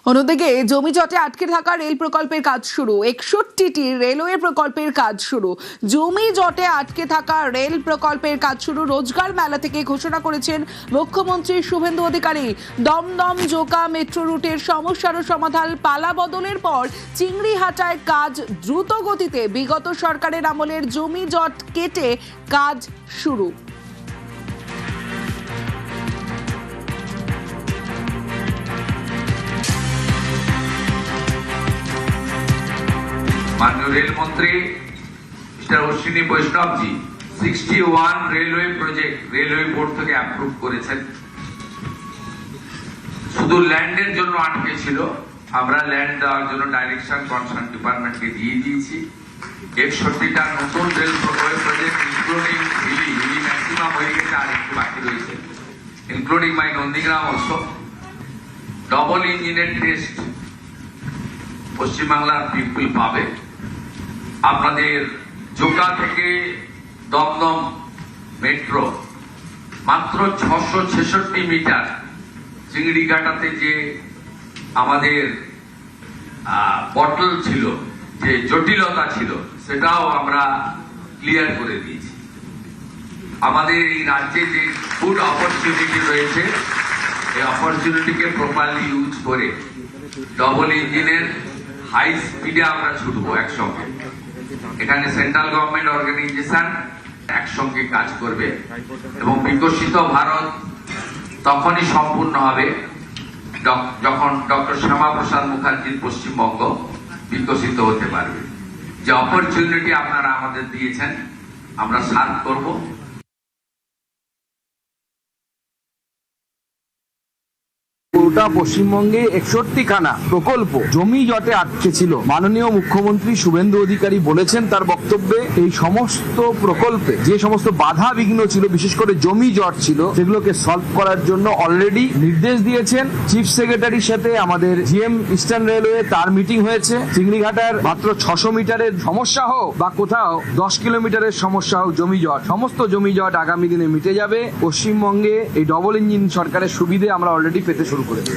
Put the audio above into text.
অন্যদিকে জমি জটে আটকে থাকা রেল প্রকল্পের কাজ শুরু। 61টি রেলওয়ে প্রকল্পের কাজ শুরু। জমি জটে আটকে থাকা রেল প্রকল্পের কাজ শুরু। রোজগার মেলা থেকে ঘোষণা করেছেন মুখ্যমন্ত্রী শুভেন্দু অধিকারী। দমদম জোকা মেট্রো রুটের সমস্যার সমাধান পালা বদলের পর চিংড়িহাটায় কাজ দ্রুত গতিতে। বিগত সরকারের আমলের জমি জট কেটে কাজ শুরু। माननीय रेल मंत्री मिस्टर अश्विनी वैष्णव जी 61 रेलवे प्रोजेक्ट रेलवे बोर्ड থেকে অ্যাপ্রুভ করেছেন। শুধু ল্যান্ডের জন্য আটকে ছিল, আমরা ল্যান্ড দেওয়ার জন্য ডাইরেকশন কনসার্ন ডিপার্টমেন্টকে দিয়ে দিয়েছি। 61টা নতুন rail project including Hili maximum হয়ে গেছে, আর একটু বাকি রয়েছে, including my Nandigram also. Double ইঞ্জিনের টেস্ট পশ্চিমবাংলার পিপল পাবে। আপনাদের জোকা থেকে দমদম মেট্রো মাত্র 666 মিটার। চিংড়িঘাটাতে যে আমাদের বটল ছিল, যে জটিলতা ছিল, সেটাও আমরা ক্লিয়ার করে দিয়েছি। আমাদের এই রাজ্যে যে গুড অপরচুনিটি রয়েছে, এই অপরচুনিটিকে প্রপারলি ইউজ করে ডবল ইঞ্জিনের হাই স্পিডে আমরা ছুটবো একসঙ্গে। এখানে সেন্ট্রাল গভর্নমেন্ট অর্গানাইজেশন একসঙ্গে কাজ করবে এবং বিকশিত ভারত তখনই সম্পূর্ণ হবে যখন ডক্টর শ্যামাপ্রসাদ মুখার্জির পশ্চিমবঙ্গ বিকশিত হতে পারবে। যে অপরচুনিটি আপনারা আমাদের দিয়েছেন, আমরা সার্ভ করব। গোটা পশ্চিমবঙ্গে 61খানা প্রকল্প জমি জটে আটকে ছিল। মাননীয় মুখ্যমন্ত্রী শুভেন্দু অধিকারী বলেছেন তার বক্তব্যে, এই সমস্ত প্রকল্পে যে সমস্ত বাধা বিঘ্ন ছিল, বিশেষ করে জমি জট ছিল, সেগুলোকে সলভ করার জন্য অলরেডি নির্দেশ দিয়েছেন। চিফ সেক্রেটারির সাথে আমাদের জিএম ইস্টার্ন রেলওয়ে তার মিটিং হয়েছে। চিংড়িঘাটার মাত্র 600 মিটারের সমস্যা হোক বা কোথাও 10 কিলোমিটারের সমস্যা হোক, জমি জট, সমস্ত জমি জট আগামী দিনে মিটে যাবে। পশ্চিমবঙ্গে এই ডবল ইঞ্জিন সরকারের সুবিধে আমরা অলরেডি পেতে শুরু করেছি।